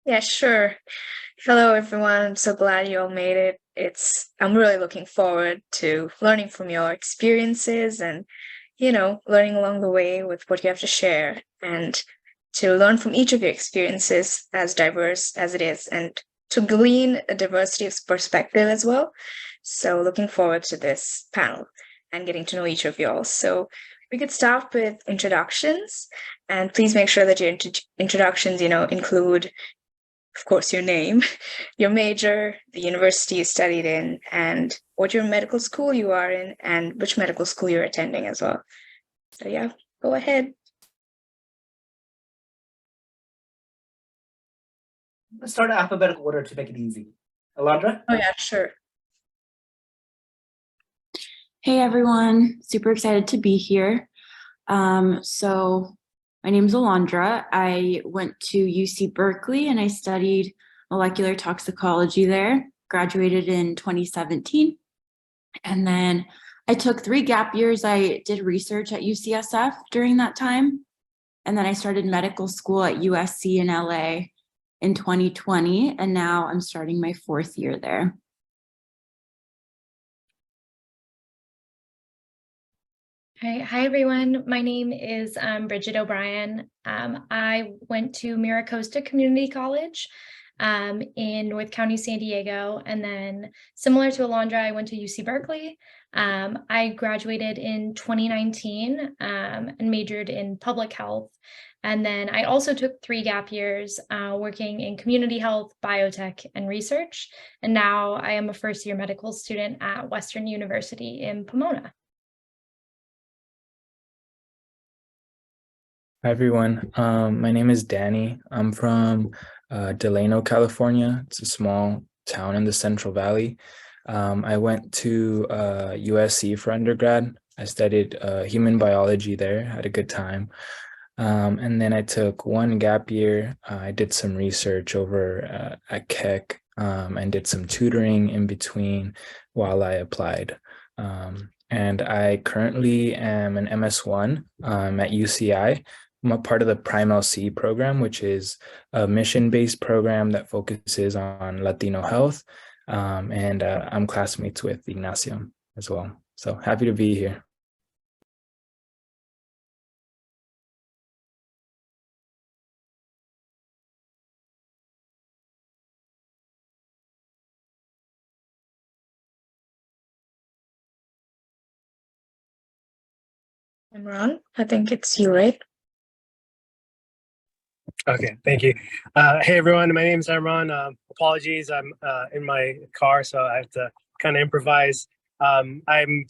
Yeah, sure. Hello, everyone. I'm so glad you all made it. I'm really looking forward to learning from your experiences and, learning along the way with what you have to share and to learn from each of your experiences, as diverse as it is, and to glean a diversity of perspective as well. So, looking forward to this panel and getting to know each of y'all. So, we could start with introductions, and please make sure that your introductions, include of course, your name, your major, the university you studied in, and what your medical school you are in, and which medical school you're attending as well. So, yeah, go ahead. Let's start in alphabetical order to make it easy. Alondra? Oh, yeah, sure. Hey everyone, super excited to be here. So my name is Alondra. I went to UC Berkeley and I studied molecular toxicology there, graduated in 2017. And then I took 3 gap years. I did research at UCSF during that time. And then I started medical school at USC in LA in 2020. And now I'm starting my 4th year there. Hi everyone. My name is Bridget O'Brien. I went to Miracosta Community College in North County, San Diego. And then similar to Alondra, I went to UC Berkeley. I graduated in 2019 and majored in public health. And then I also took 3 gap years working in community health, biotech, and research. And now I am a first-year medical student at Western University in Pomona. Hi everyone. My name is Danny. I'm from Delano, California. It's a small town in the Central Valley. I went to USC for undergrad. I studied human biology there, had a good time. And then I took 1 gap year. I did some research over at Keck and did some tutoring in between while I applied. And I currently am an MS1 at UCI. I'm a part of the PrimeLC program, which is a mission-based program that focuses on Latino health. And I'm classmates with Ignacio as well. So happy to be here. Imran, I think it's you, right? Okay, thank you. Hey everyone, my name is Imran. Apologies, I'm in my car, so I have to kind of improvise. I'm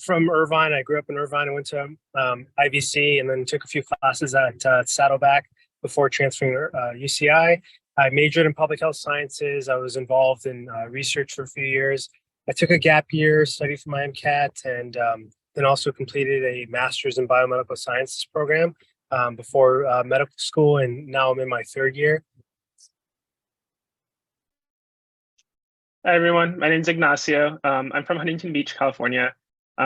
from Irvine. I grew up in Irvine. I went to IVC and then took a few classes at Saddleback before transferring to UCI. I majored in public health sciences. I was involved in research for a few years. I took a gap year, studied for my MCAT, and then also completed a master's in biomedical sciences program before medical school, and now I'm in my 3rd year. Hi everyone, my name is Ignacio. I'm from Huntington Beach, California,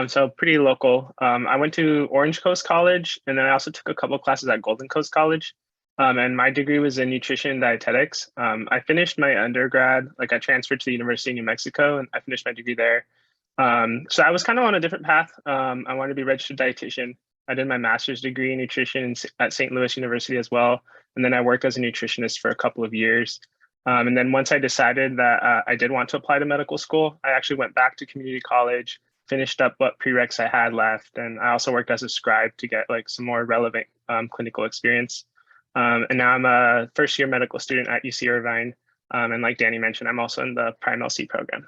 so pretty local. I went to Orange Coast College, and then I also took a couple of classes at Golden Coast College, and my degree was in nutrition and dietetics. I finished my undergrad, I transferred to the University of New Mexico, and I finished my degree there. So I was kind of on a different path. I wanted to be a registered dietitian. I did my master's degree in nutrition at St. Louis University as well. And then I worked as a nutritionist for a couple of years. And then once I decided that I did want to apply to medical school, I actually went back to community college, finished up what prereqs I had left. And I also worked as a scribe to get some more relevant clinical experience. And now I'm a 1st-year medical student at UC Irvine. And like Danny mentioned, I'm also in the PrimeLC program.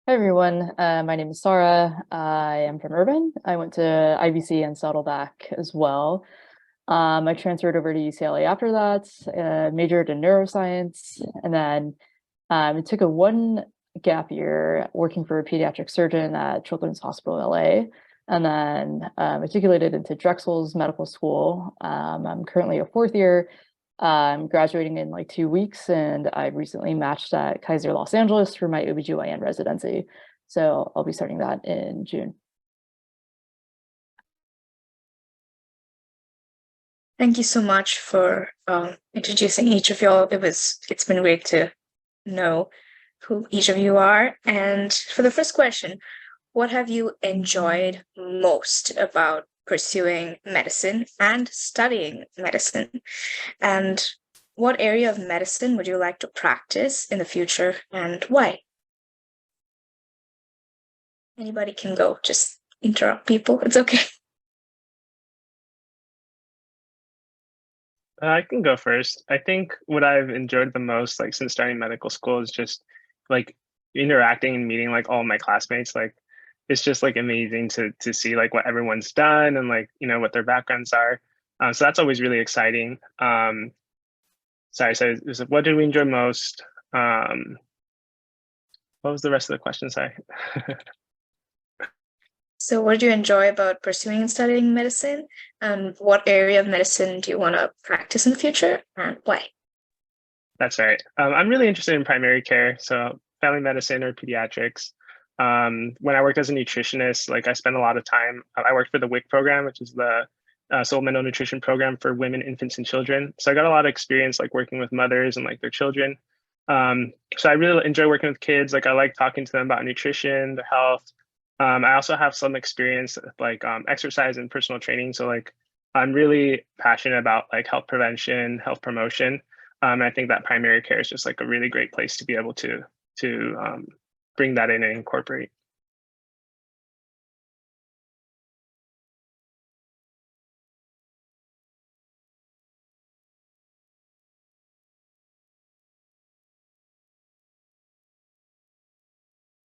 Hi everyone, my name is Sarah. I am from Irvine. I went to IVC and Saddleback as well. I transferred over to UCLA after that, majored in neuroscience, and then I took a 1 gap year working for a pediatric surgeon at Children's Hospital LA, and then matriculated into Drexel's medical school. I'm currently a 4th year. I'm graduating in 2 weeks, and I recently matched at Kaiser Los Angeles for my OBGYN residency. So I'll be starting that in June. Thank you so much for introducing each of y'all. It's been great to know who each of you are. And for the first question, what have you enjoyed most about pursuing medicine and studying medicine? And what area of medicine would you like to practice in the future and why? Anybody can go, just interrupt people. It's okay. I can go first. I think what I've enjoyed the most, like since starting medical school, is just like interacting and meeting like all my classmates. Like it's just like amazing to see like what everyone's done and like what their backgrounds are. So that's always really exciting. Sorry, so it was, what did we enjoy most? What was the rest of the question? Sorry. So, what do you enjoy about pursuing and studying medicine? And what area of medicine do you want to practice in the future and why? That's right. I'm really interested in primary care, so family medicine or pediatrics. When I worked as a nutritionist, like I spent a lot of time, I worked for the WIC program, which is the supplemental nutrition program for women, infants, and children. So I got a lot of experience like working with mothers and like their children. So I really enjoy working with kids. Like I like talking to them about nutrition, their health. I also have some experience with like exercise and personal training. So like I'm really passionate about like health prevention, health promotion. And I think that primary care is just like a really great place to be able to bring that in and incorporate.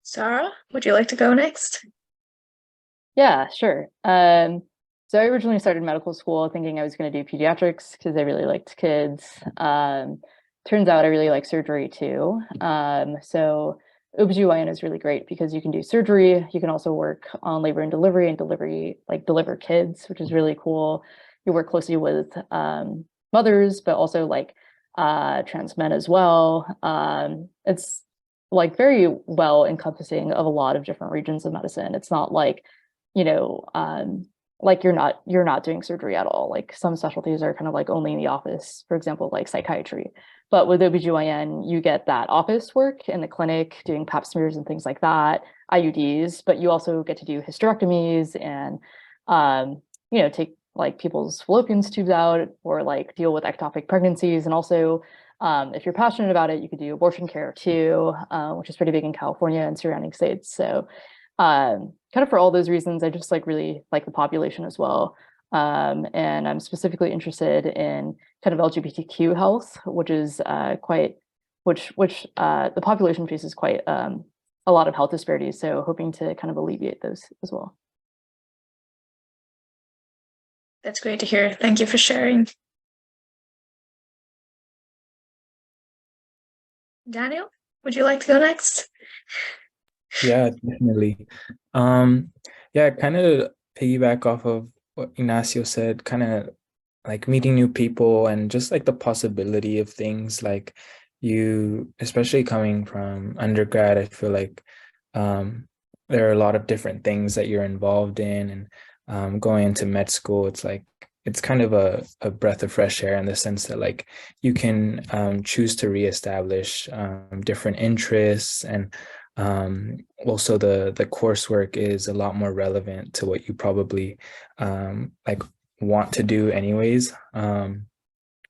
Sarah, would you like to go next? Yeah, sure. So I originally started medical school thinking I was going to do pediatrics because I really liked kids. Turns out I really like surgery too. So OBGYN is really great because you can do surgery. You can also work on labor and delivery, like deliver kids, which is really cool. You work closely with mothers, but also like trans men as well. It's like very well encompassing of a lot of different regions of medicine. It's not like, like you're not doing surgery at all. Like some specialties are kind of like only in the office, for example, like psychiatry. But with OBGYN, you get that office work in the clinic, doing pap smears and things like that, IUDs, but you also get to do hysterectomies and, take like people's fallopian tubes out or like deal with ectopic pregnancies. And also, if you're passionate about it, you could do abortion care too, which is pretty big in California and surrounding states. So kind of for all those reasons, I just like really like the population as well. And I'm specifically interested in kind of LGBTQ health, which is which the population faces quite a lot of health disparities. So hoping to kind of alleviate those as well. That's great to hear. Thank you for sharing. Daniel, would you like to go next? Yeah, definitely. Yeah, kind of piggyback off of what Ignacio said, kind of like meeting new people and just like the possibility of things like you, especially coming from undergrad, I feel like there are a lot of different things that you're involved in, and going into med school, it's like it's kind of a breath of fresh air in the sense that like you can choose to reestablish different interests, and also the coursework is a lot more relevant to what you probably like want to do anyways.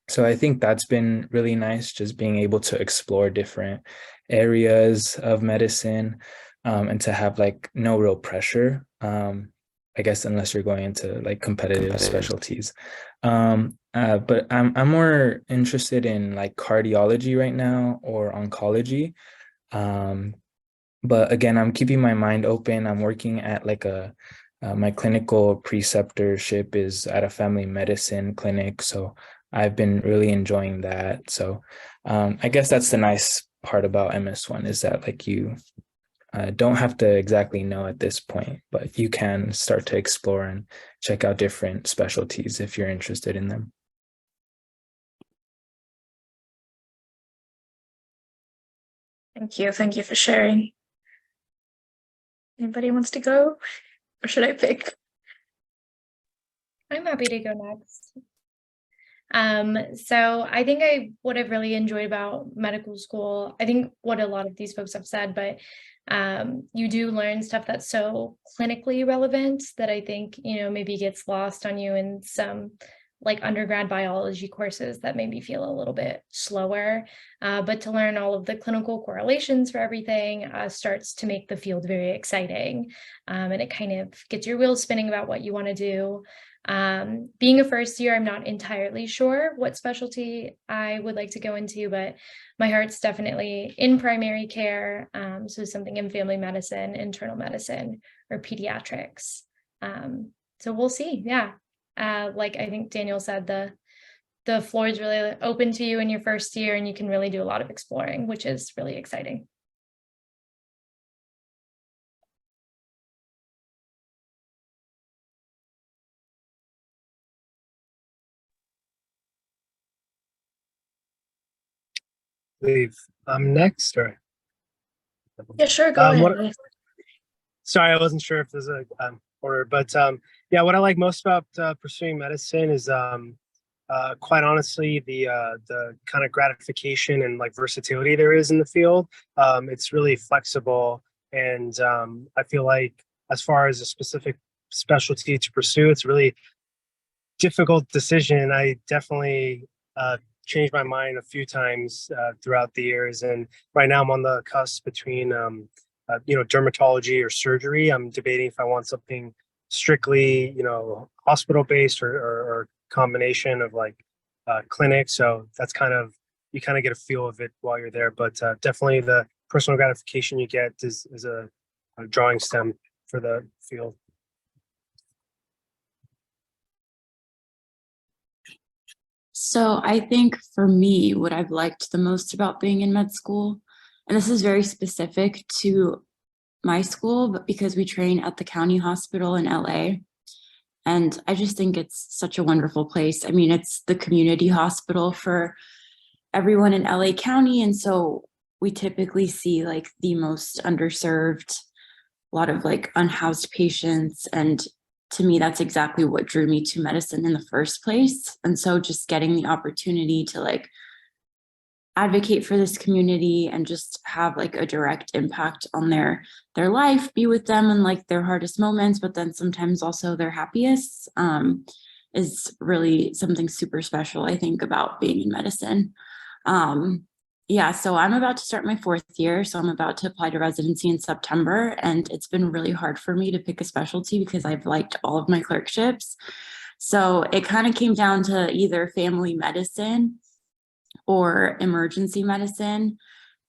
So I think that's been really nice, just being able to explore different areas of medicine, and to have like no real pressure, I guess, unless you're going into like competitive specialties. But I'm more interested in like cardiology right now or oncology. But again, I'm keeping my mind open. I'm working at like my clinical preceptorship is at a family medicine clinic. So I've been really enjoying that. So I guess that's the nice part about MS1 is that like you don't have to exactly know at this point, but you can start to explore and check out different specialties if you're interested in them. Thank you. Thank you for sharing. Anybody wants to go? Or should I pick? I'm happy to go next. So I think what I've really enjoyed about medical school, I think what a lot of these folks have said, but you do learn stuff that's so clinically relevant that I think, maybe gets lost on you in some like undergrad biology courses that maybe feel a little bit slower. But to learn all of the clinical correlations for everything starts to make the field very exciting. And it kind of gets your wheels spinning about what you want to do. Being a first year, I'm not entirely sure what specialty I would like to go into, but my heart's definitely in primary care. So something in family medicine, internal medicine, or pediatrics. So we'll see. Yeah. Like I think Daniel said, the floor is really open to you in your first year, and you can really do a lot of exploring, which is really exciting. Leave. I'm next, or Yeah, sure, go ahead. what? Sorry, I wasn't sure if there's a order, but yeah, what I like most about pursuing medicine is quite honestly the kind of gratification and like versatility there is in the field. It's really flexible, and I feel like as far as a specific specialty to pursue, it's a really difficult decision. I definitely changed my mind a few times throughout the years, and right now I'm on the cusp between dermatology or surgery. I'm debating if I want something strictly hospital based or combination of like clinic. So that's you kind of get a feel of it while you're there, but definitely the personal gratification you get is a drawing stem for the field. So I think for me, what I've liked the most about being in med school, and this is very specific to my school, but because we train at the county hospital in LA, and I just think it's such a wonderful place. I mean, it's the community hospital for everyone in LA County, and so we typically see like the most underserved, a lot of like unhoused patients, and to me, that's exactly what drew me to medicine in the first place. And so just getting the opportunity to like advocate for this community and just have like a direct impact on their life, be with them in like their hardest moments, but then sometimes also their happiest, is really something super special, I think, about being in medicine. Yeah, so I'm about to start my 4th year. So I'm about to apply to residency in September. And it's been really hard for me to pick a specialty because I've liked all of my clerkships. So it kind of came down to either family medicine or emergency medicine.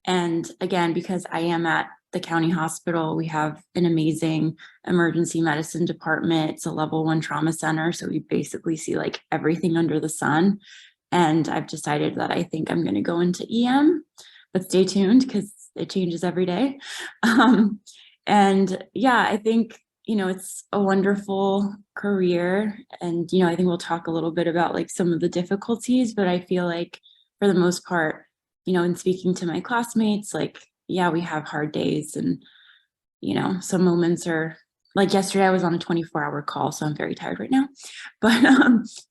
And again, because I am at the county hospital, we have an amazing emergency medicine department. It's a level 1 trauma center. So we basically see like everything under the sun. And I've decided that I think I'm going to go into EM, but stay tuned because it changes every day. And yeah, I think, it's a wonderful career. And, I think we'll talk a little bit about like some of the difficulties, but I feel like for the most part, in speaking to my classmates, like, yeah, we have hard days, and, some moments are like yesterday I was on a 24-hour call, so I'm very tired right now, but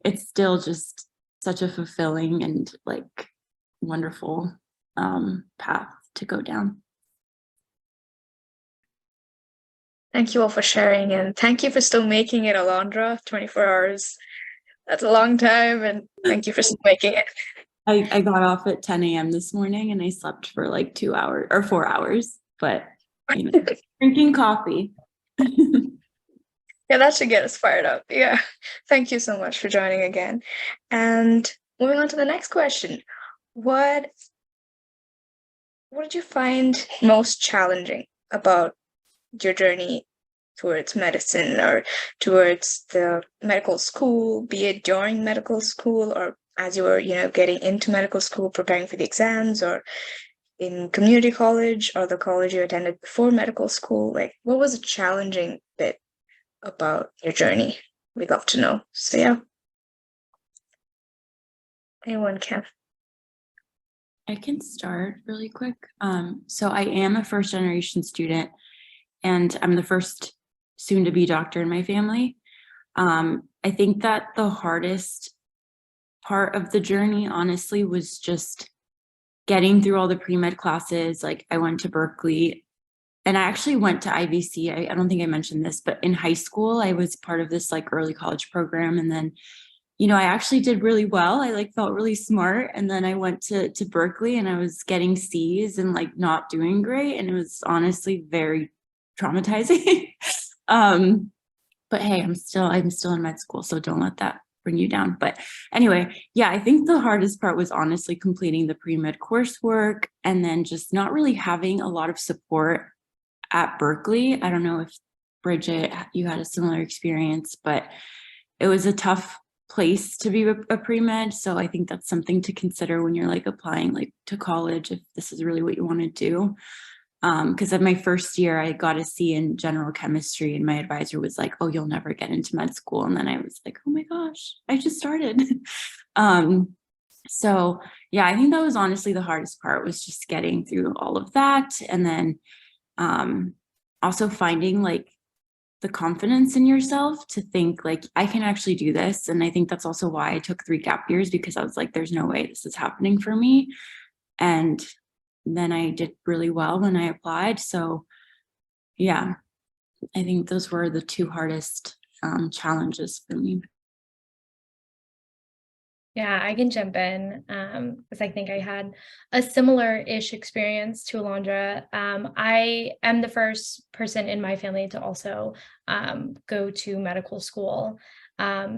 it's still just such a fulfilling and like wonderful path to go down. Thank you all for sharing, and thank you for still making it, Alondra. 24 hours. That's a long time, and thank you for still making it. I got off at 10 a.m. this morning and I slept for like 2 hours or 4 hours, but drinking coffee. Yeah, that should get us fired up. Yeah. Thank you so much for joining again. And moving on to the next question. What did you find most challenging about your journey towards medicine or towards the medical school, be it during medical school or as you were, getting into medical school, preparing for the exams, or in community college or the college you attended before medical school? Like, what was a challenging bit about your journey? We'd love to know. So yeah, anyone can. I can start really quick. So I am a first generation student, and I'm the first soon to be doctor in my family. I think that the hardest part of the journey, honestly, was just getting through all the pre-med classes. Like I went to Berkeley and I actually went to IVC. I don't think I mentioned this, but in high school, I was part of this like early college program. And then, I actually did really well. I like felt really smart. And then I went to Berkeley and I was getting C's and like not doing great. And it was honestly very traumatizing. But hey, I'm still in med school, so don't let that bring you down. But anyway, yeah, I think the hardest part was honestly completing the pre-med coursework and then just not really having a lot of support at Berkeley. I don't know if Bridget, you had a similar experience, but it was a tough place to be a pre-med. So I think that's something to consider when you're like applying like to college, if this is really what you want to do. Because at my first year, I got a C in general chemistry and my advisor was like, oh, you'll never get into med school. And then I was like, oh my gosh, I just started. So yeah, I think that was honestly the hardest part, was just getting through all of that. And then also finding like the confidence in yourself to think like, I can actually do this. And I think that's also why I took 3 gap years, because I was like, there's no way this is happening for me. And then I did really well when I applied. So yeah, I think those were the 2 hardest challenges for me. Yeah, I can jump in because I think I had a similar-ish experience to Alondra. I am the first person in my family to also go to medical school.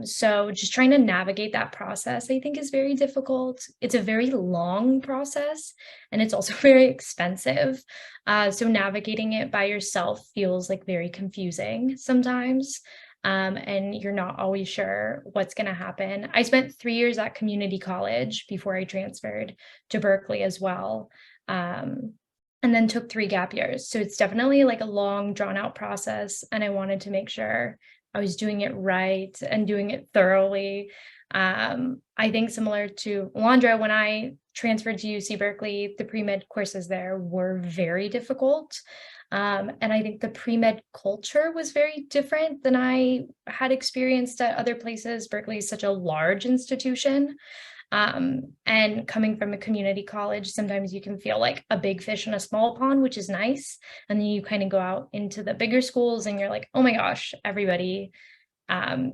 So just trying to navigate that process, I think, is very difficult. It's a very long process and it's also very expensive. So navigating it by yourself feels like very confusing sometimes. And you're not always sure what's going to happen. I spent 3 years at community college before I transferred to Berkeley as well. And then took 3 gap years. So it's definitely like a long, drawn out process. And I wanted to make sure I was doing it right and doing it thoroughly. I think similar to Alondra, when I transferred to UC Berkeley, the pre-med courses there were very difficult. And I think the pre-med culture was very different than I had experienced at other places. Berkeley is such a large institution. And coming from a community college, sometimes you can feel like a big fish in a small pond, which is nice. And then you kind of go out into the bigger schools and you're like, oh my gosh, everybody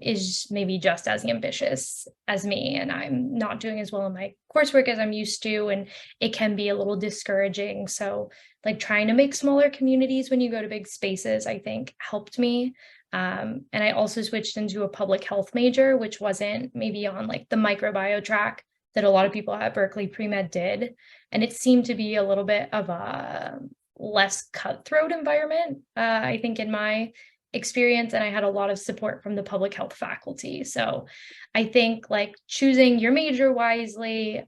is maybe just as ambitious as me, and I'm not doing as well in my coursework as I'm used to, and it can be a little discouraging. So like trying to make smaller communities when you go to big spaces, I think helped me. And I also switched into a public health major, which wasn't maybe on like the microbiome track that a lot of people at Berkeley pre-med did. And it seemed to be a little bit of a less cutthroat environment, I think, in my experience, and I had a lot of support from the public health faculty. So I think like choosing your major wisely,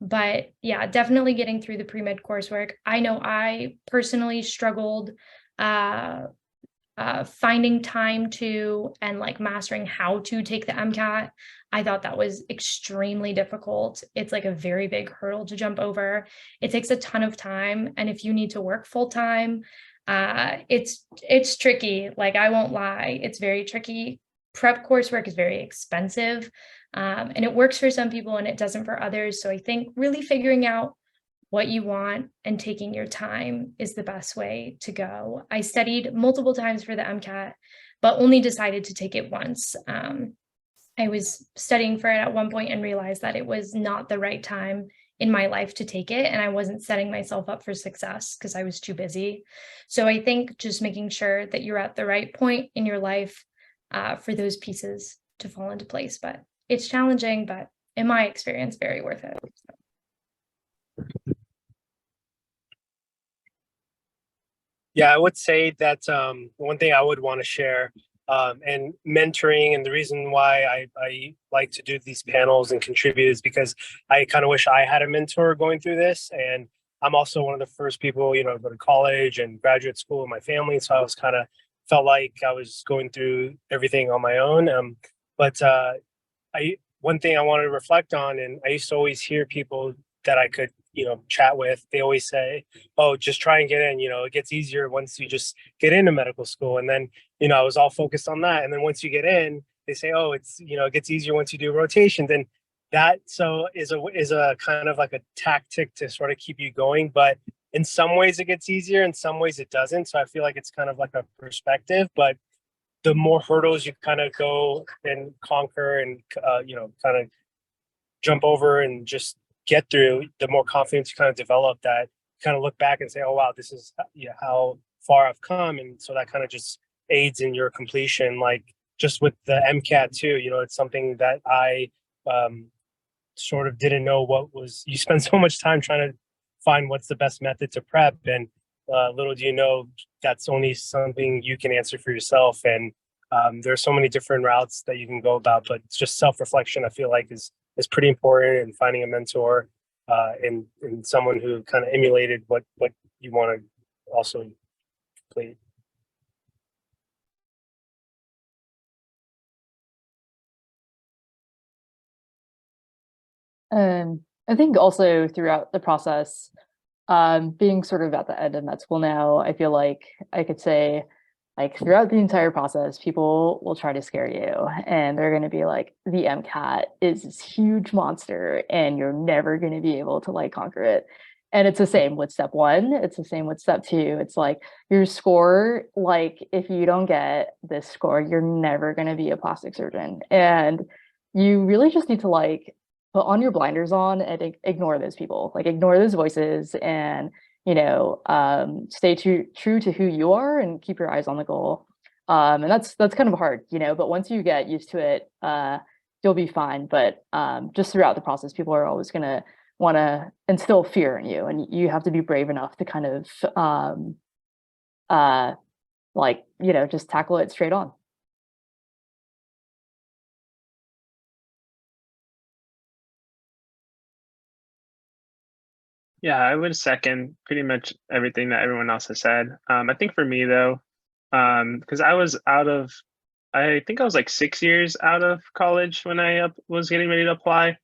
but yeah, definitely getting through the pre-med coursework. I know I personally struggled finding time to and like mastering how to take the MCAT. I thought that was extremely difficult. It's like a very big hurdle to jump over. It takes a ton of time, and if you need to work full time, it's tricky. Like, I won't lie, it's very tricky. Prep coursework is very expensive, and it works for some people and it doesn't for others. So I think really figuring out what you want and taking your time is the best way to go. I studied multiple times for the MCAT, but only decided to take it once. I was studying for it at one point and realized that it was not the right time in my life to take it, and I wasn't setting myself up for success because I was too busy. So I think just making sure that you're at the right point in your life for those pieces to fall into place. But it's challenging, but in my experience, very worth it. Yeah, I would say that one thing I would want to share, and mentoring, and the reason why I like to do these panels and contribute is because I kind of wish I had a mentor going through this. And I'm also one of the first people, go to college and graduate school in my family. So I was kind of felt like I was going through everything on my own. But one thing I wanted to reflect on, and I used to always hear people that I could chat with, they always say, oh, just try and get in, it gets easier once you just get into medical school. And then I was all focused on that, and then once you get in, they say, oh, it's it gets easier once you do rotations. And that so is a kind of like a tactic to sort of keep you going, but in some ways it gets easier, in some ways it doesn't. So I feel like it's kind of like a perspective, but the more hurdles you kind of go and conquer and kind of jump over and just get through, the more confidence you kind of develop, that you kind of look back and say, oh wow, this is how far I've come. And so that kind of just aids in your completion. Like just with the MCAT too, it's something that I sort of didn't know what was. You spend so much time trying to find what's the best method to prep, and little do you know that's only something you can answer for yourself. And there are so many different routes that you can go about, but it's just self-reflection, I feel like, is pretty important, and finding a mentor and someone who kind of emulated what you want to also complete. I think also throughout the process, being sort of at the end of med school now, I feel like I could say, like, throughout the entire process, people will try to scare you, and they're going to be like, the MCAT is this huge monster and you're never going to be able to like conquer it. And it's the same with step one, it's the same with step two. It's like your score, like if you don't get this score, you're never going to be a plastic surgeon. And you really just need to like put on your blinders on and ignore those people, like ignore those voices, and stay true to who you are and keep your eyes on the goal. And that's kind of hard, but once you get used to it, you'll be fine. But just throughout the process, people are always going to want to instill fear in you, and you have to be brave enough to kind of just tackle it straight on. Yeah, I would second pretty much everything that everyone else has said. I think for me though, because I think I was like 6 years out of college when I was getting ready to apply.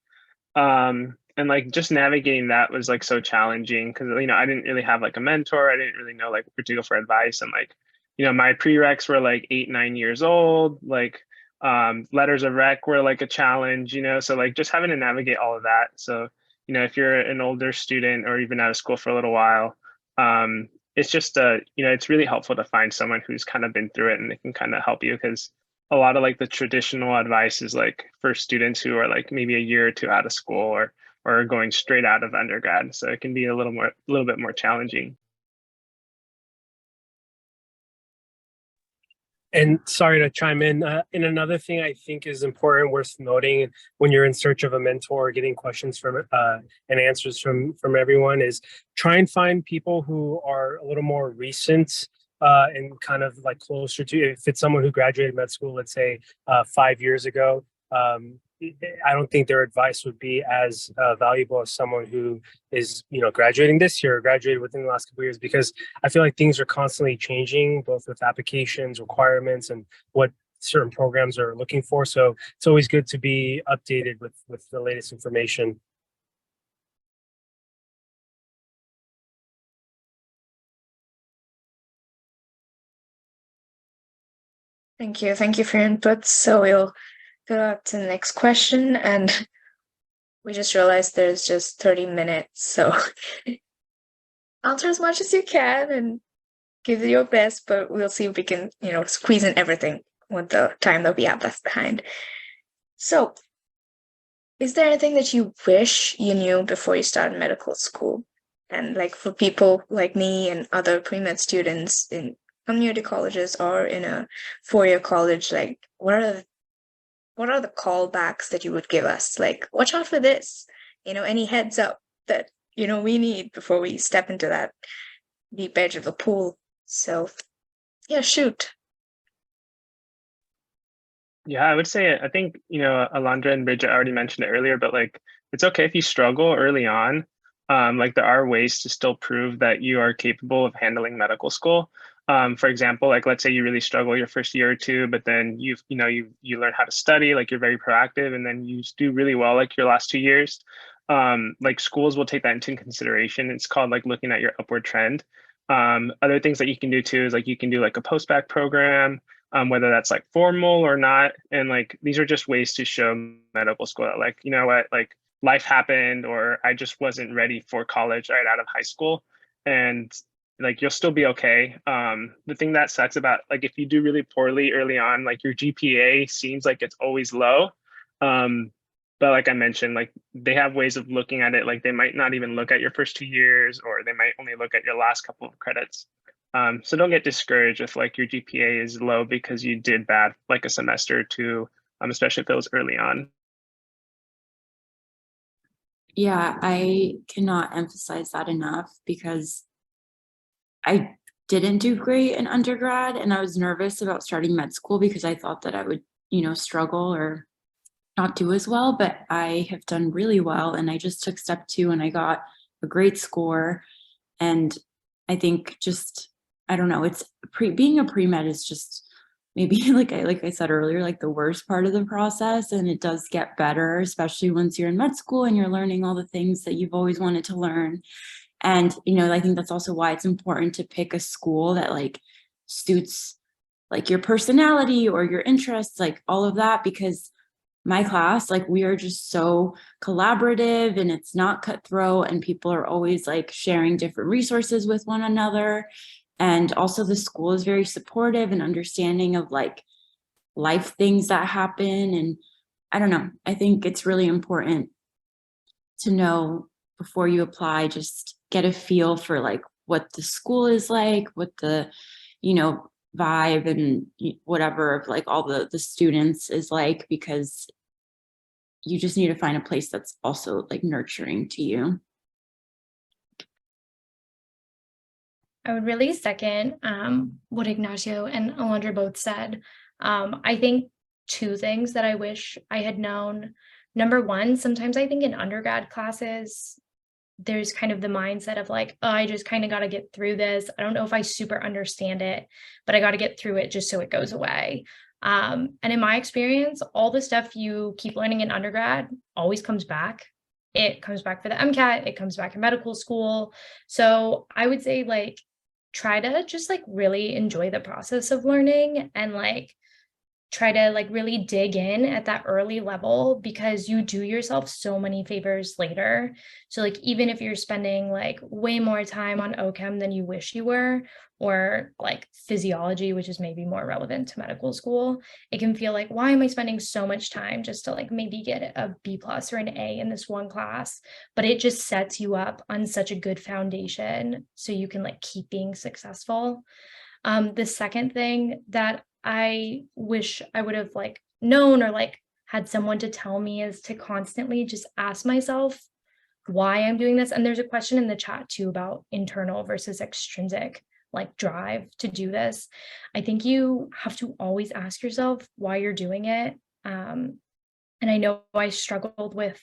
And like just navigating that was like so challenging because I didn't really have like a mentor. I didn't really know like where to go for advice, and like my prereqs were like 8-9 years old. Like letters of rec were like a challenge. So like just having to navigate all of that. So if you're an older student or even out of school for a little while, it's just it's really helpful to find someone who's kind of been through it and they can kind of help you, because a lot of like the traditional advice is like for students who are like maybe a year or two out of school or going straight out of undergrad. So it can be a little bit more challenging. And sorry to chime in. And another thing I think is important, worth noting, when you're in search of a mentor, getting questions from and answers from everyone, is try and find people who are a little more recent and kind of like closer to. If it's someone who graduated med school, let's say 5 years ago, I don't think their advice would be as valuable as someone who is, graduating this year or graduated within the last couple of years, because I feel like things are constantly changing, both with applications, requirements, and what certain programs are looking for. So it's always good to be updated with the latest information. Thank you. Thank you for your input. So we'll go to the next question, and we just realized there's just 30 minutes, so answer as much as you can and give it your best, but we'll see if we can, squeeze in everything with the time that we have left behind. So, is there anything that you wish you knew before you started medical school? And like for people like me and other pre-med students in community colleges or in a four-year college, like what are the callbacks that you would give us? Like, watch out for this, any heads up that, we need before we step into that deep edge of the pool. So, yeah, shoot. Yeah, I would say, I think, Alondra and Bridget already mentioned it earlier, but like, it's okay if you struggle early on. Like there are ways to still prove that you are capable of handling medical school. For example, like let's say you really struggle your first year or two, but then you learn how to study, like you're very proactive, and then you do really well like your last 2 years. Like schools will take that into consideration. It's called like looking at your upward trend. Other things that you can do too is like you can do like a post-bac program, whether that's like formal or not. And like these are just ways to show medical school that, like, you know what, like life happened, or I just wasn't ready for college right out of high school. And like you'll still be okay. The thing that sucks about, like, if you do really poorly early on, like your GPA seems like it's always low. But like I mentioned, like they have ways of looking at it. Like they might not even look at your first 2 years, or they might only look at your last couple of credits. So don't get discouraged if like your GPA is low because you did bad like a semester or two, especially if it was early on. Yeah, I cannot emphasize that enough because I didn't do great in undergrad, and I was nervous about starting med school because I thought that I would, struggle or not do as well, but I have done really well, and I just took step 2 and I got a great score. And I think just, I don't know, it's being a pre-med is just maybe like I said earlier, like the worst part of the process, and it does get better, especially once you're in med school and you're learning all the things that you've always wanted to learn. And, I think that's also why it's important to pick a school that like suits like your personality or your interests, like all of that, because my class, like we are just so collaborative and it's not cutthroat, and people are always like sharing different resources with one another. And also the school is very supportive and understanding of like life things that happen. And I don't know, I think it's really important to know before you apply, just get a feel for like what the school is like, what the, vibe and whatever of like all the students is like, because you just need to find a place that's also like nurturing to you. I would really second what Ignacio and Alondra both said. I think 2 things that I wish I had known. Number one, sometimes I think in undergrad classes, there's kind of the mindset of like, oh, I just kind of got to get through this. I don't know if I super understand it, but I got to get through it just so it goes away. And in my experience, all the stuff you keep learning in undergrad always comes back. It comes back for the MCAT, it comes back in medical school. So I would say like, try to just like really enjoy the process of learning, and like try to like really dig in at that early level, because you do yourself so many favors later. So like even if you're spending like way more time on OChem than you wish you were, or like physiology, which is maybe more relevant to medical school, it can feel like, why am I spending so much time just to like maybe get a B+ or an A in this one class? But it just sets you up on such a good foundation so you can like keep being successful. The second thing that I wish I would have like known, or like had someone to tell me, is to constantly just ask myself why I'm doing this. And there's a question in the chat too about internal versus extrinsic like drive to do this. I think you have to always ask yourself why you're doing it. And I know I struggled with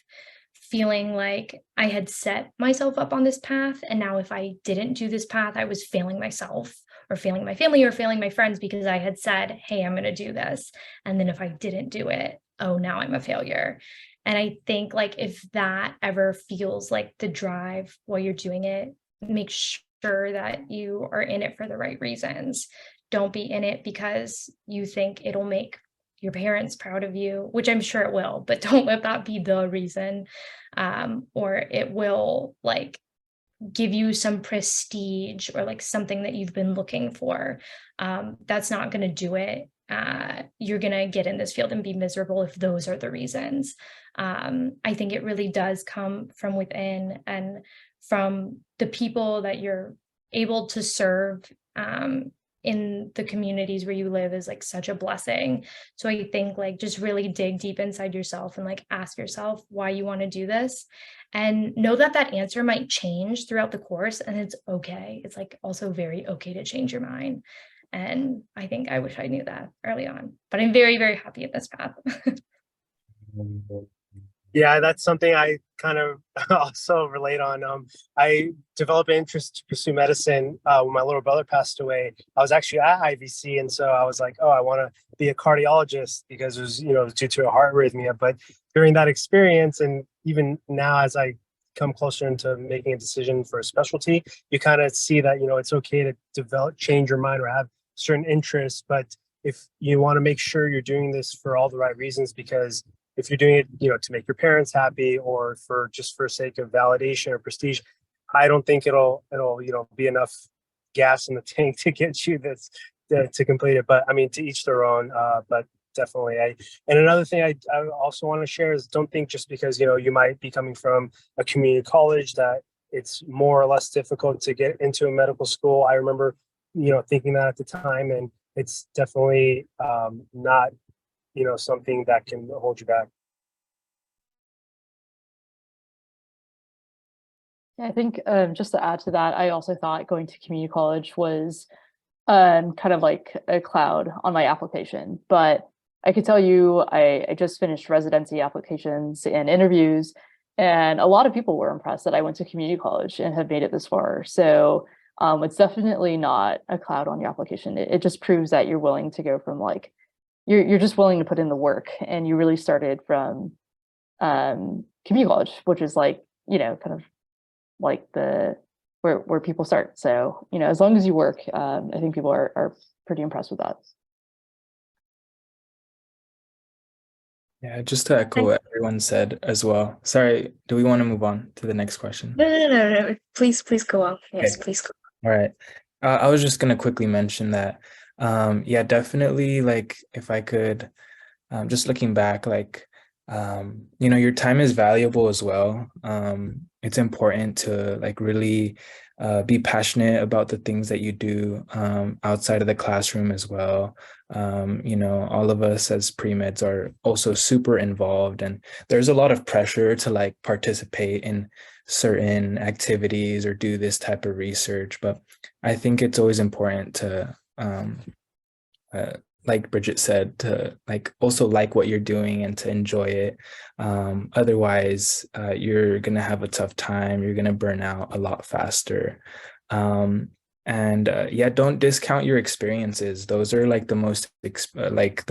feeling like I had set myself up on this path, and now if I didn't do this path, I was failing myself or failing my family or failing my friends, because I had said, hey, I'm going to do this. And then if I didn't do it, oh, now I'm a failure. And I think like if that ever feels like the drive while you're doing it, make sure that you are in it for the right reasons. Don't be in it because you think it'll make your parents proud of you, which I'm sure it will, but don't let that be the reason. Or it will like give you some prestige or like something that you've been looking for. That's not going to do it. You're going to get in this field and be miserable if those are the reasons. I think it really does come from within and from the people that you're able to serve in the communities where you live is like such a blessing. So I think like just really dig deep inside yourself and like ask yourself why you want to do this, and know that that answer might change throughout the course, and it's okay. It's like also very okay to change your mind. And I think I wish I knew that early on, but I'm very, very happy at this path. Yeah, that's something I kind of also relate on. I developed an interest to pursue medicine when my little brother passed away. I was actually at IVC, and so I was like, oh, I want to be a cardiologist because it was, it was due to a heart arrhythmia. But during that experience, and even now as I come closer into making a decision for a specialty, you kind of see that, it's okay to change your mind or have certain interests, but if you want to make sure you're doing this for all the right reasons, because if you're doing it, to make your parents happy or for sake of validation or prestige, I don't think it'll be enough gas in the tank to get you to complete it. But I mean, to each their own. But definitely, and another thing I also want to share is, don't think just because you might be coming from a community college that it's more or less difficult to get into a medical school. I remember thinking that at the time, and it's definitely not something that can hold you back. Yeah, I think just to add to that, I also thought going to community college was kind of like a cloud on my application. But I could tell you, I just finished residency applications and interviews, and a lot of people were impressed that I went to community college and have made it this far. So it's definitely not a cloud on your application. It just proves that you're willing to go from like, you're just willing to put in the work, and you really started from community college, which is like, kind of like where people start. So, as long as you work, I think people are pretty impressed with that. Yeah, just to echo what everyone said as well. Sorry, do we want to move on to the next question? No. Please go on. Yes, Okay. please go. All right. I was just gonna quickly mention that, yeah, definitely, like, if I could, just looking back, like, your time is valuable as well. It's important to like really be passionate about the things that you do outside of the classroom as well. All of us as pre-meds are also super involved, and there's a lot of pressure to like participate in certain activities or do this type of research. But I think it's always important to, like Bridget said, to like also like what you're doing and to enjoy it. Otherwise, you're gonna have a tough time. You're gonna burn out a lot faster. And yeah, don't discount your experiences. Those are like the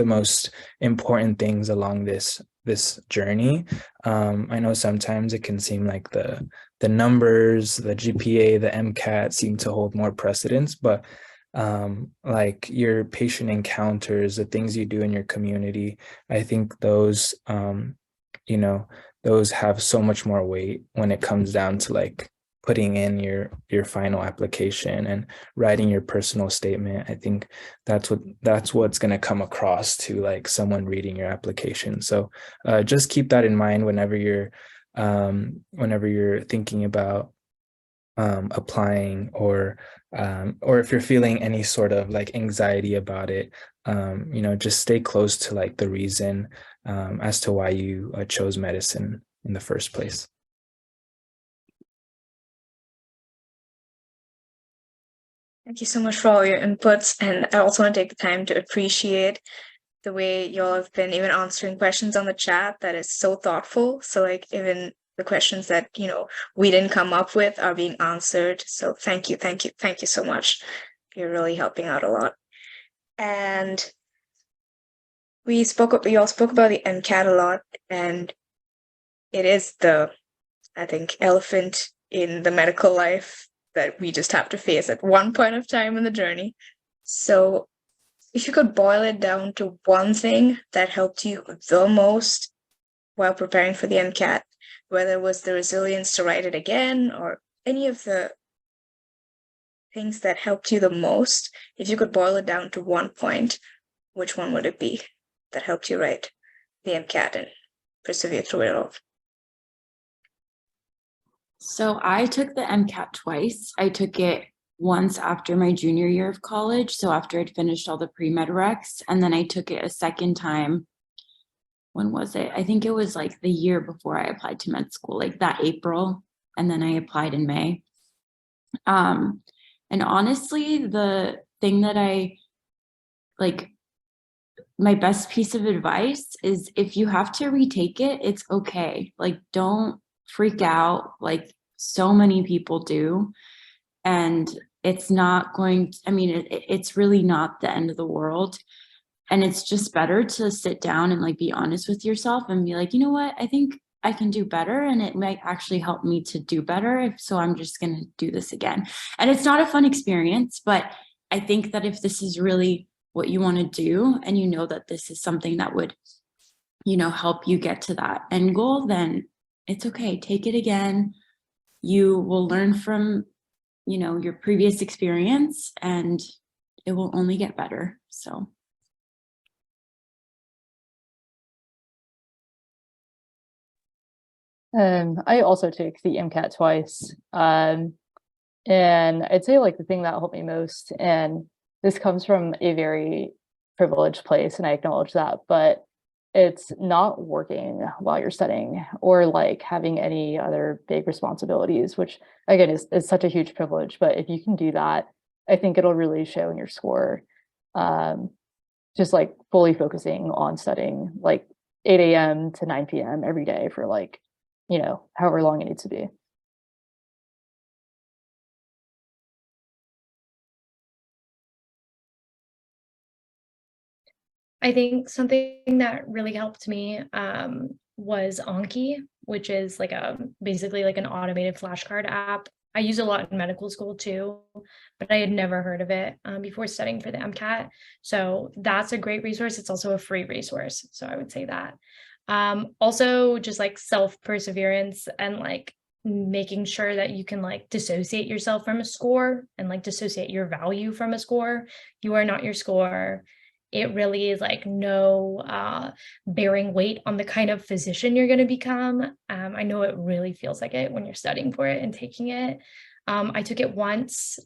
most important things along this journey. I know sometimes it can seem like the numbers, the GPA, the MCAT seem to hold more precedence, but like your patient encounters, the things you do in your community, I think those those have so much more weight when it comes down to like putting in your final application and writing your personal statement. I think that's what's going to come across to like someone reading your application. So just keep that in mind whenever you're thinking about applying, or if you're feeling any sort of like anxiety about it, just stay close to like the reason as to why you chose medicine in the first place. Thank you so much for all your inputs. And I also want to take the time to appreciate the way y'all have been even answering questions on the chat. That is so thoughtful. So like even the questions that, we didn't come up with are being answered. So thank you so much. You're really helping out a lot. And we all spoke about the MCAT a lot, and it is I think, elephant in the medical life that we just have to face at one point of time in the journey. So if you could boil it down to one thing that helped you the most while preparing for the MCAT, whether it was the resilience to write it again or any of the things that helped you the most, if you could boil it down to one point, which one would it be that helped you write the MCAT and persevere through it all? So I took the MCAT twice. I took it once after my junior year of college, so after I'd finished all the pre-med recs, and then I took it a second time. When was it? I think it was like the year before I applied to med school, like that April, and then I applied in May. And honestly, the thing that I like, my best piece of advice is if you have to retake it, it's okay. Like, don't freak out like so many people do. And it's not going, it's really not the end of the world. And it's just better to sit down and like be honest with yourself and be like, you know what, I think I can do better, and it might actually help me to do better. So I'm just going to do this again. And it's not a fun experience, but I think that if this is really what you want to do, and you know that this is something that would, help you get to that end goal, then it's okay. Take it again. You will learn from, your previous experience, and it will only get better. So. I also took the MCAT twice. And I'd say like the thing that helped me most, and this comes from a very privileged place, and I acknowledge that, but it's not working while you're studying or like having any other big responsibilities, which again is such a huge privilege. But if you can do that, I think it'll really show in your score. Just like fully focusing on studying like 8 a.m. to 9 p.m. every day for like, however long it needs to be. I think something that really helped me was Anki, which is like basically like an automated flashcard app. I use a lot in medical school too, but I had never heard of it before studying for the MCAT. So that's a great resource. It's also a free resource. So I would say that. Also just like self-perseverance and like making sure that you can like dissociate yourself from a score and like dissociate your value from a score. You are not your score. It really is like no bearing weight on the kind of physician you're going to become. I know it really feels like it when you're studying for it and taking it. I took it once.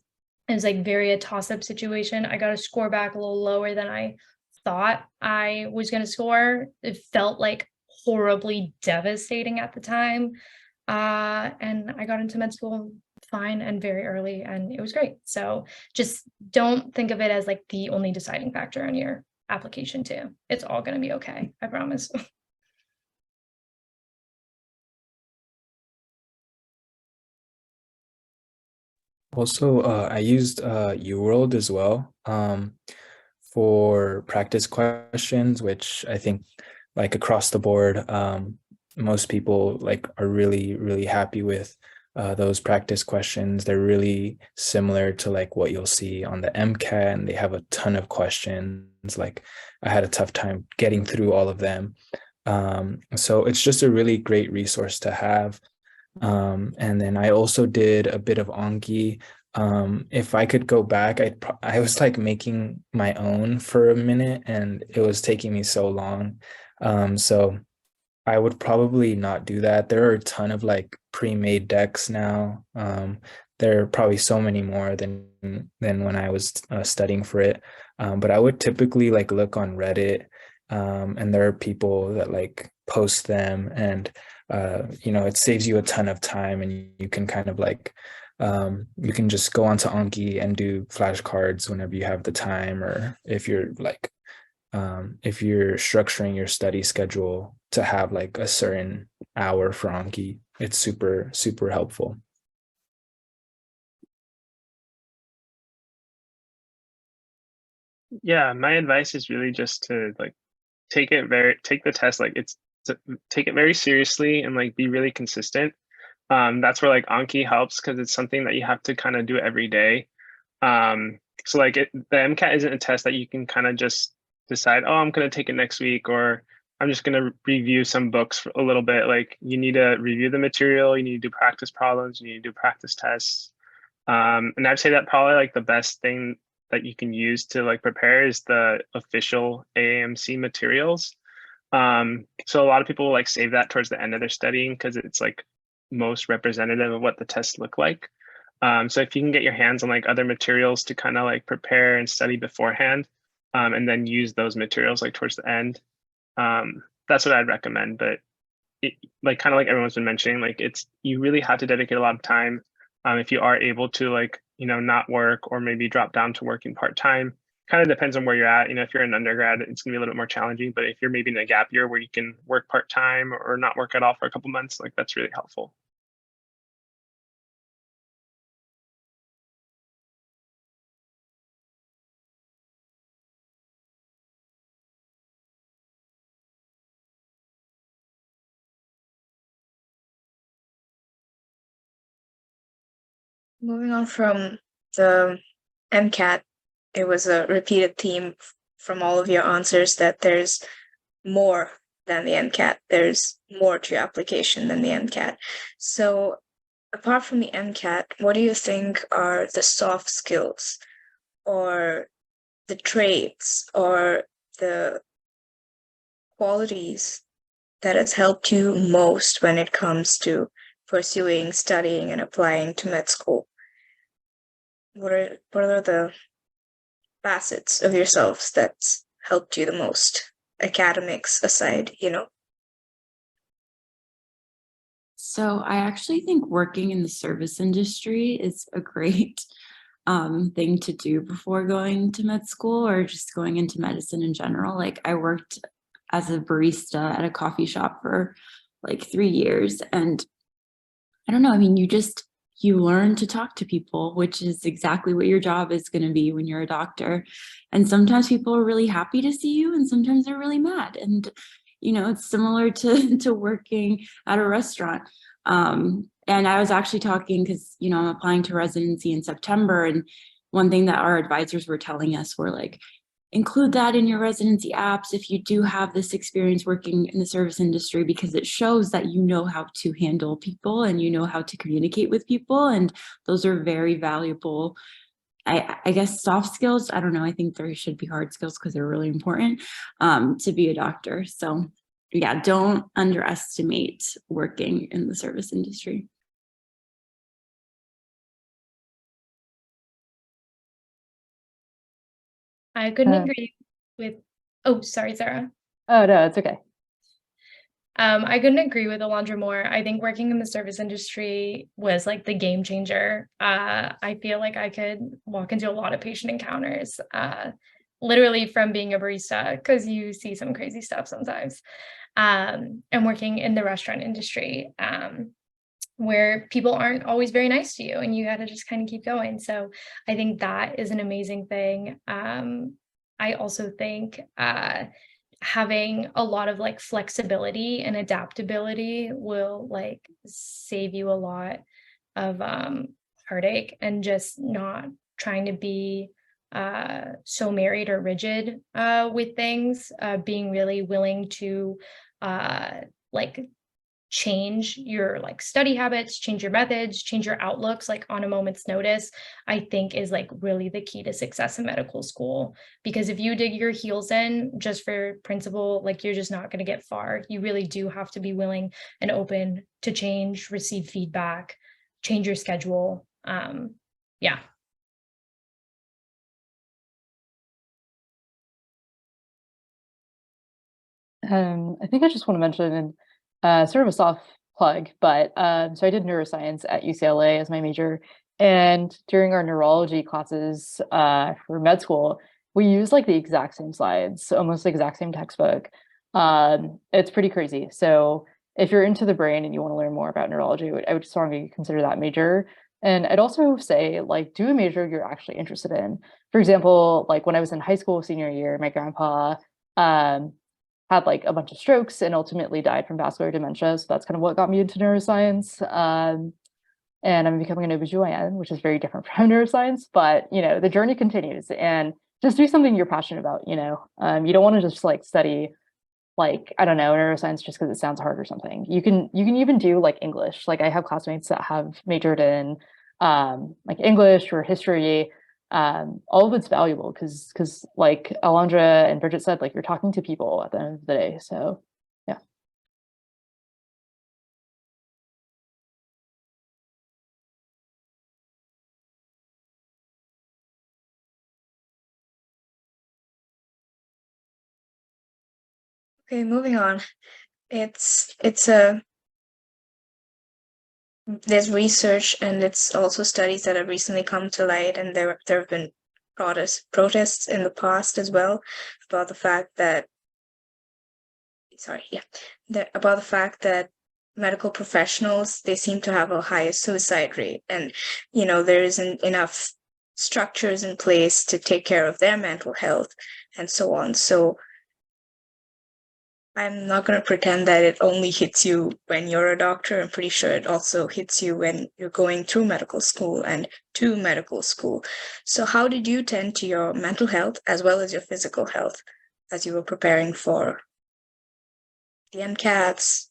It was like very a toss-up situation. I got a score back a little lower than I thought I was going to score. It felt like horribly devastating at the time. And I got into med school fine and very early, and it was great. So just don't think of it as like the only deciding factor on your application too. It's all going to be okay. I promise. Also, I used UWorld as well for practice questions, which I think like across the board, most people like are really, really happy with those practice questions. They're really similar to like what you'll see on the MCAT, and they have a ton of questions. Like I had a tough time getting through all of them. So it's just a really great resource to have. And then I also did a bit of Anki. If I could go back, I was like making my own for a minute, and it was taking me so long. So I would probably not do that. There are a ton of like pre-made decks now. There are probably so many more than when I was studying for it. But I would typically like look on Reddit, and there are people that like post them, and it saves you a ton of time, and you can kind of like you can just go onto Anki and do flashcards whenever you have the time, or if you're structuring your study schedule to have like a certain hour for Anki, it's super, super helpful. Yeah, my advice is really just to like take the test like take it very seriously and like be really consistent. That's where like Anki helps, because it's something that you have to kind of do every day. So like the MCAT isn't a test that you can kind of just decide, oh, I'm going to take it next week, or I'm just going to review some books for a little bit. Like you need to review the material, you need to do practice problems, you need to do practice tests. And I'd say that probably like the best thing that you can use to like prepare is the official AAMC materials. So a lot of people will like save that towards the end of their studying, because it's like most representative of what the tests look like. So if you can get your hands on like other materials to kind of like prepare and study beforehand, and then use those materials like towards the end, that's what I'd recommend. But like kind of like everyone's been mentioning, like you really have to dedicate a lot of time. If you are able to like, not work, or maybe drop down to working part-time, kind of depends on where you're at. If you're an undergrad, it's gonna be a little bit more challenging, but if you're maybe in a gap year where you can work part-time or not work at all for a couple months, like that's really helpful. Moving on from the MCAT, it was a repeated theme from all of your answers that there's more than the MCAT. There's more to your application than the MCAT. So apart from the MCAT, what do you think are the soft skills or the traits or the qualities that has helped you most when it comes to pursuing, studying, and applying to med school? What are the facets of yourselves that's helped you the most, academics aside, So I actually think working in the service industry is a great thing to do before going to med school or just going into medicine in general. Like I worked as a barista at a coffee shop for like 3 years, and I don't know, I mean, you learn to talk to people, which is exactly what your job is going to be when you're a doctor. And sometimes people are really happy to see you and sometimes they're really mad. And, it's similar to working at a restaurant. And I was actually talking because, I'm applying to residency in September. And one thing that our advisors were telling us were like, include that in your residency apps if you do have this experience working in the service industry, because it shows that you know how to handle people and you know how to communicate with people. And those are very valuable, I guess, soft skills. I don't know. I think there should be hard skills because they're really important to be a doctor. So yeah, don't underestimate working in the service industry. I couldn't agree with, oh, sorry, Sarah. Oh, no, it's okay. I couldn't agree with Alondra more. I think working in the service industry was like the game changer. I feel like I could walk into a lot of patient encounters, literally from being a barista, because you see some crazy stuff sometimes. And working in the restaurant industry, where people aren't always very nice to you and you got to just kind of keep going. So I think that is an amazing thing. I also think having a lot of like flexibility and adaptability will like save you a lot of heartache, and just not trying to be so married or rigid with things, being really willing to like change your like study habits, change your methods, change your outlooks like on a moment's notice, I think is like really the key to success in medical school. Because if you dig your heels in just for principle, like you're just not going to get far. You really do have to be willing and open to change, receive feedback, change your schedule. Yeah. I think I just want to mention sort of a soft plug, but so I did neuroscience at UCLA as my major, and during our neurology classes for med school, we use like the exact same slides, almost the exact same textbook. It's pretty crazy. So if you're into the brain and you want to learn more about neurology, I would strongly consider that major. And I'd also say like do a major you're actually interested in. For example, like when I was in high school senior year, my grandpa had like a bunch of strokes and ultimately died from vascular dementia. So that's kind of what got me into neuroscience. And I'm becoming an OBGYN, which is very different from neuroscience, but the journey continues, and just do something you're passionate about. You don't want to just like study like, I don't know, neuroscience just because it sounds hard or something. You can even do like English. Like I have classmates that have majored in like English or history. All of it's valuable because like Alondra and Bridget said, like you're talking to people at the end of the day. So yeah. Okay, moving on. There's research and it's also studies that have recently come to light, and there have been protests in the past as well about the fact that medical professionals, they seem to have a higher suicide rate, and there isn't enough structures in place to take care of their mental health and so on. So I'm not going to pretend that it only hits you when you're a doctor. I'm pretty sure it also hits you when you're going through medical school and to medical school. So, how did you tend to your mental health as well as your physical health as you were preparing for the MCATs,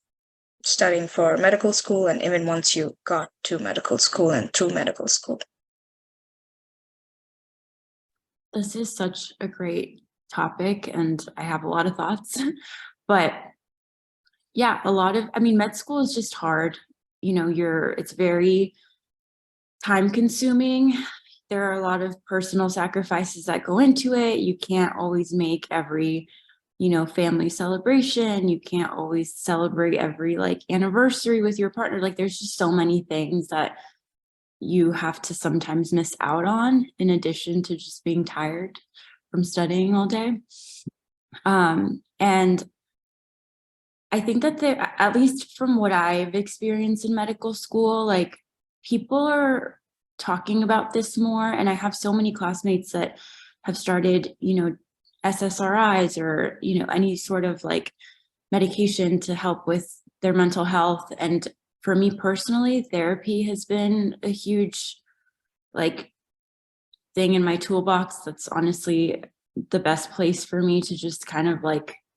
studying for medical school, and even once you got to medical school and through medical school? This is such a great topic, and I have a lot of thoughts. But yeah, med school is just hard. It's very time consuming. There are a lot of personal sacrifices that go into it. You can't always make every, family celebration. You can't always celebrate every anniversary with your partner. There's just so many things that you have to sometimes miss out on, in addition to just being tired from studying all day. And I think that at least from what I've experienced in medical school, people are talking about this more. And I have so many classmates that have started, SSRIs or, any sort of medication to help with their mental health. And for me personally, therapy has been a huge thing in my toolbox. That's honestly the best place for me to just kind of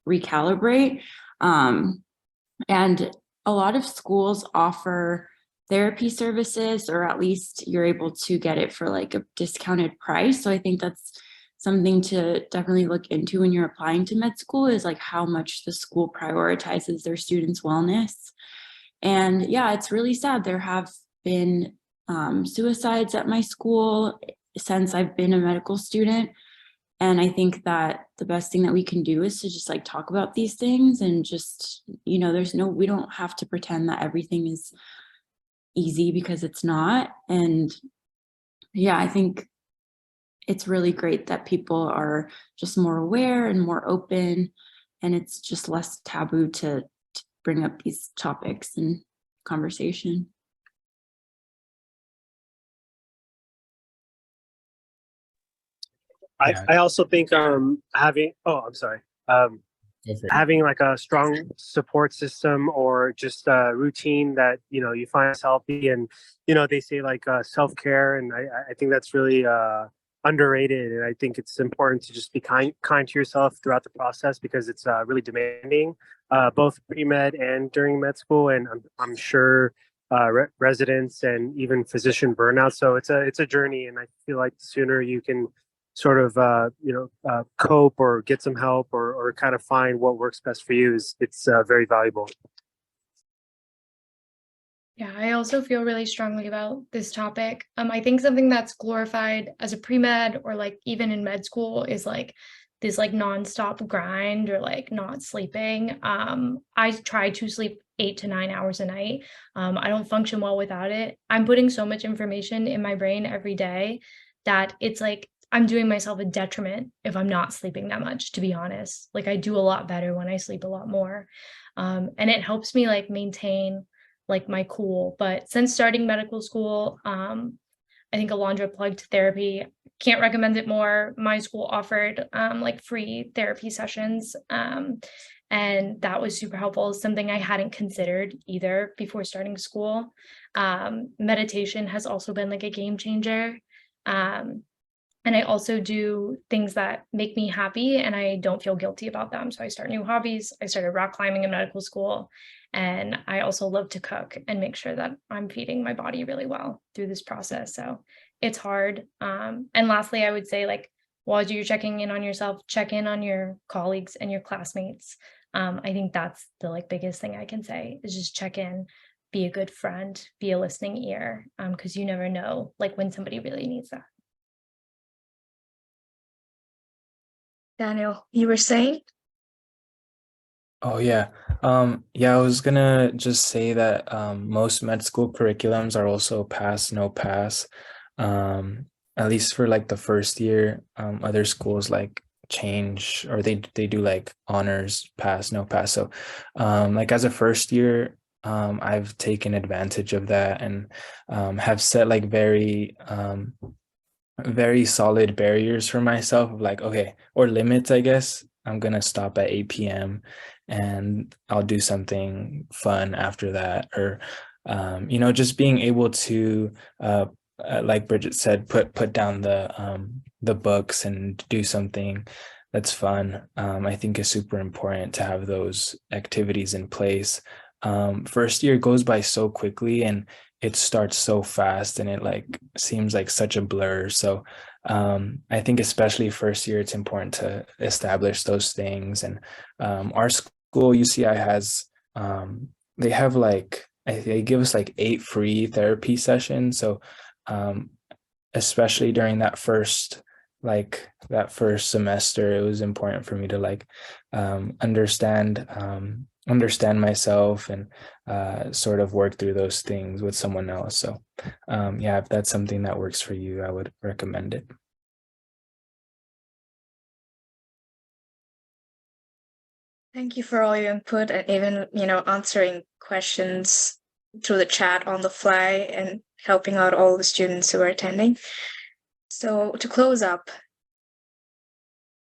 recalibrate. And a lot of schools offer therapy services, or at least you're able to get it for a discounted price. So I think that's something to definitely look into when you're applying to med school, is how much the school prioritizes their students' wellness. And yeah, it's really sad. There have been suicides at my school since I've been a medical student. And I think that the best thing that we can do is to just talk about these things, and just, we don't have to pretend that everything is easy, because it's not. And yeah, I think it's really great that people are just more aware and more open, and it's just less taboo to bring up these topics in conversation. I also think having having a strong support system, or just a routine that you find is healthy, and they say self-care, and I think that's really underrated. And I think it's important to just be kind to yourself throughout the process, because it's really demanding, both pre-med and during med school, and I'm sure residents and even physician burnout. So it's a journey, and I feel like the sooner you can sort of cope or get some help, or kind of find what works best for you, it's very valuable. Yeah, I also feel really strongly about this topic. I think something that's glorified as a pre-med, or even in med school, is this nonstop grind, or not sleeping. I try to sleep 8 to 9 hours a night. I don't function well without it. I'm putting so much information in my brain every day that it's I'm doing myself a detriment if I'm not sleeping that much, to be honest. I do a lot better when I sleep a lot more. And it helps me maintain my cool. But since starting medical school, I think Alondra plugged therapy. Can't recommend it more. My school offered free therapy sessions. And that was super helpful. Something I hadn't considered either before starting school. Meditation has also been a game changer. And I also do things that make me happy, and I don't feel guilty about them. So I start new hobbies. I started rock climbing in medical school. And I also love to cook and make sure that I'm feeding my body really well through this process. So it's hard. And lastly, I would say while you're checking in on yourself, check in on your colleagues and your classmates. I think that's the biggest thing I can say, is just check in, be a good friend, be a listening ear, because you never know when somebody really needs that. Daniel, you were saying? Oh yeah. I was gonna just say that most med school curriculums are also pass, no pass. At least for the first year. Other schools change, or they do honors, pass, no pass. So as a first year, I've taken advantage of that, and have set very solid barriers for myself of okay, or limits, I guess. I'm gonna stop at 8 p.m. and I'll do something fun after that. Or you know, just being able to like Bridget said, put down the books and do something that's fun. I think is super important to have those activities in place. First year goes by so quickly, and it starts so fast, and it like seems like such a blur. So I think especially first year, it's important to establish those things. And our school, UCI, has they have like they give us like 8 free therapy sessions. So especially during that first semester, it was important for me to like understand myself and sort of work through those things with someone else. So yeah, if that's something that works for you, I would recommend it. Thank you for all your input and even, answering questions through the chat on the fly and helping out all the students who are attending. So to close up,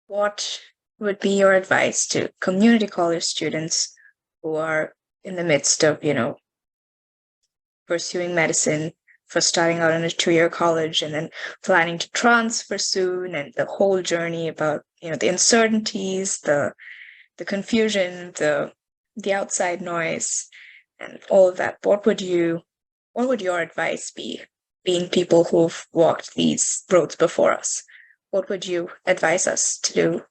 what would be your advice to community college students who are in the midst of, pursuing medicine, for starting out in a 2-year college and then planning to transfer soon, and the whole journey about, the uncertainties, the confusion, the outside noise, and all of that? What would your advice be, being people who've walked these roads before us? What would you advise us to do?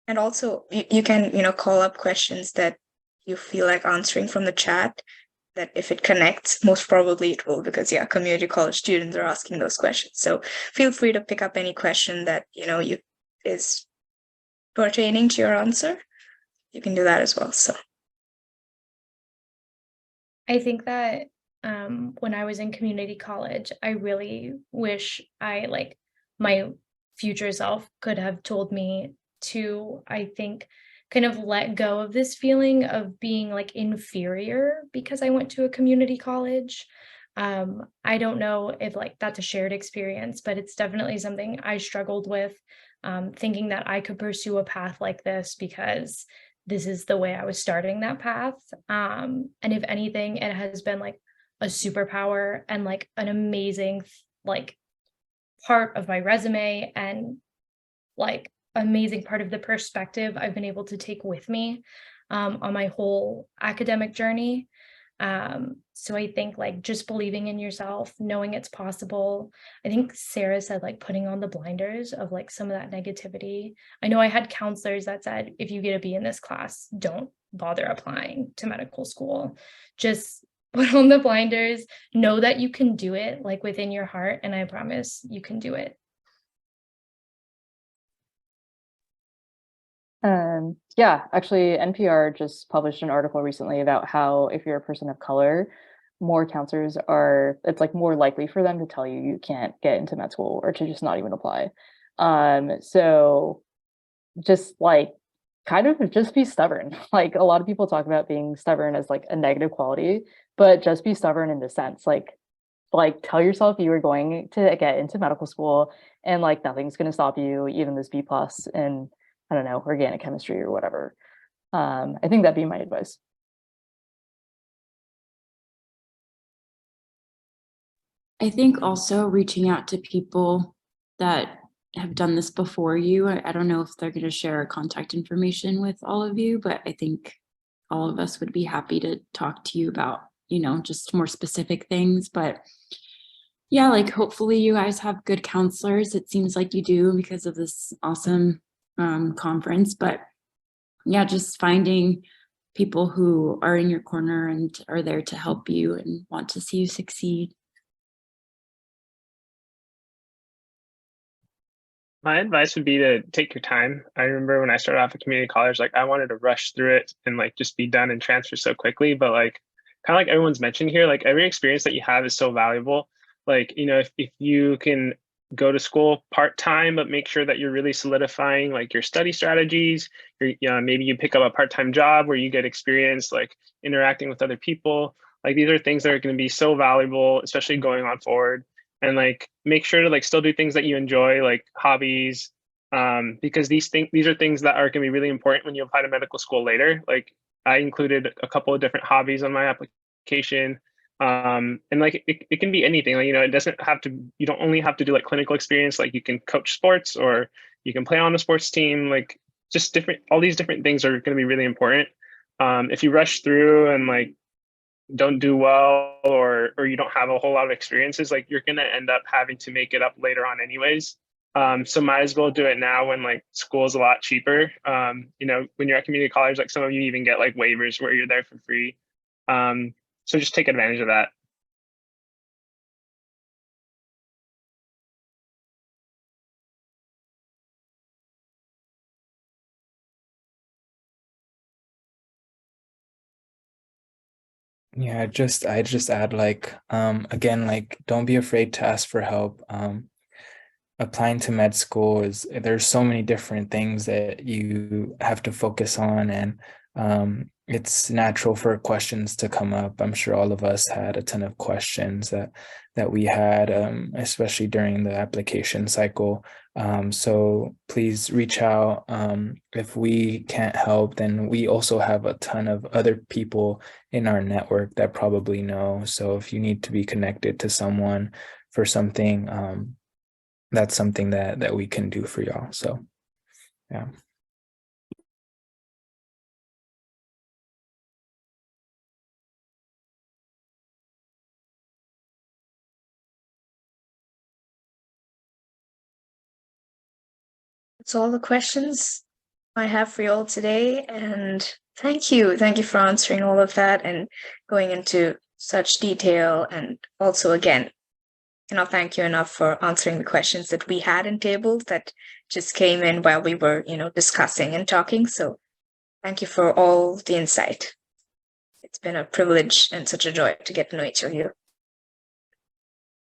And also, you can, call up questions that you feel like answering from the chat, that if it connects, most probably it will, because community college students are asking those questions. So feel free to pick up any question that, you is pertaining to your answer. You can do that as well. So I think that when I was in community college, I really wish my future self could have told me to, I think, kind of let go of this feeling of being like inferior because I went to a community college. I don't know if like that's a shared experience, but it's definitely something I struggled with, thinking that I could pursue a path like this because this is the way I was starting that path. And if anything, it has been like a superpower and like an amazing like part of my resume, and like amazing part of the perspective I've been able to take with me on my whole academic journey. So I think like just believing in yourself, knowing it's possible. I think Sarah said like putting on the blinders of like some of that negativity. I know I had counselors that said, if you get a B in this class, don't bother applying to medical school. Just put on the blinders, know that you can do it like within your heart, and I promise you can do it. Yeah, actually, NPR just published an article recently about how if you're a person of color, more counselors it's like more likely for them to tell you you can't get into med school or to just not even apply. So just like kind of just be stubborn. Like a lot of people talk about being stubborn as like a negative quality, but just be stubborn in the sense like tell yourself you are going to get into medical school and like nothing's going to stop you, even this B+ in, I don't know, organic chemistry or whatever. I think that'd be my advice. I think also reaching out to people that have done this before you. I don't know if they're going to share contact information with all of you, but I think all of us would be happy to talk to you about, just more specific things. But yeah, like hopefully you guys have good counselors. It seems like you do because of this awesome conference. But yeah, just finding people who are in your corner and are there to help you and want to see you succeed. My advice would be to take your time. I remember when I started off at community college, like I wanted to rush through it and like just be done and transfer so quickly. But like kind of like everyone's mentioned here, like every experience that you have is so valuable. Like, if you can go to school part-time, but make sure that you're really solidifying like your study strategies, maybe you pick up a part-time job where you get experience like interacting with other people. Like these are things that are going to be so valuable, especially going on forward. And like make sure to like still do things that you enjoy, like hobbies, because these are things that are going to be really important when you apply to medical school later. Like I included a couple of different hobbies on my application. And like it can be anything, like, it doesn't have to, you don't only have to do like clinical experience, like you can coach sports or you can play on a sports team, like just all these different things are going to be really important. If you rush through and like don't do well, or you don't have a whole lot of experiences, like you're going to end up having to make it up later on anyways. So might as well do it now when like school is a lot cheaper. When you're at community college, like some of you even get like waivers where you're there for free. So just take advantage of that. Yeah, I just add like again, like don't be afraid to ask for help. Applying to med school there's so many different things that you have to focus on, and it's natural for questions to come up. I'm sure all of us had a ton of questions that we had, especially during the application cycle. So please reach out. If we can't help, then we also have a ton of other people in our network that probably know. So if you need to be connected to someone for something, that's something that we can do for y'all. So yeah. That's all the questions I have for you all today. And thank you. Thank you for answering all of that and going into such detail. And also, again, cannot thank you enough for answering the questions that we had in tables that just came in while we were, discussing and talking. So thank you for all the insight. It's been a privilege and such a joy to get to know each of you.